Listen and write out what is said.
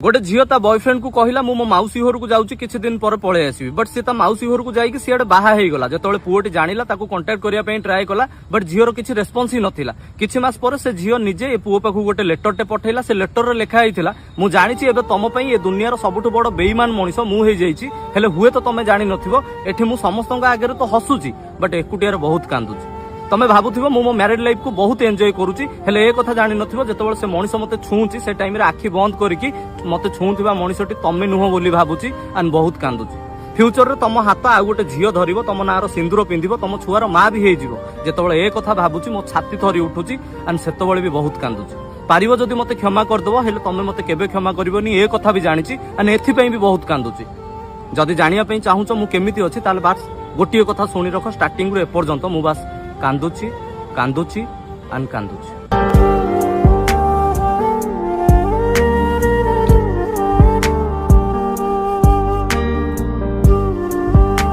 गोटे झील ता बॉयफ्रेंड को कहला मो माउसी घर को जाऊँगी किसी दिन पर पलि आसवि बट सी माउसी घर को जाकि सीआडे बाहा हो गला जो पुओटी जानिला ताको कांटेक्ट करने ट्राए कला बट झीर किसी रेस्पॉन्स ही नथिला किछि मास पर से झील निजे पुओ पाखु गोटे लेटरटे पठेला से लेटर लिखा होता मु जानी एबे तम पई ए दुनियार सबुठु बड़ बेईमान मनिष मु हो जाइछि हेले हुए तो तमे जानि नथिबो एठी मु समस्तक आगे तो हसुची बट एकुटियार बहुत कांदुची तमे भाबुथिबो मो मैरिड लाइफ को बहुत एंजॉय करूची हेले ए कथा जानि नथिबो जेतेबेले से मनिष मते छुंची से टाइम रे आखि बंद करके मते छुंथिबा मनिषटी तमे नुह बोली भाबुची एंड बहुत कांदुची फ्यूचर रे तम हाथ आ गोटे झील धरिबो तम नार सिंदूर पिंधिबो तम छुआर मां भी हेजिबो जेतेबेले ए कथा भाबुची मो छाती थरी उठुची एंड सेतेबेले भी बहुत कांदुची पारिबो जदि मते क्षमा करदबो हेले तमे मते केबे क्षमा करबोनी ए कथा भी जानिची एंड एथि पई भी बहुत कांदुची जदि जानिया पई चाहूचो मु केमिति अछि ताले बास गोटिए कथा सुनी रख स्टार्टिंग रे ए पर्यंत मु बास कांदुची कांदुची एंड कांदुची।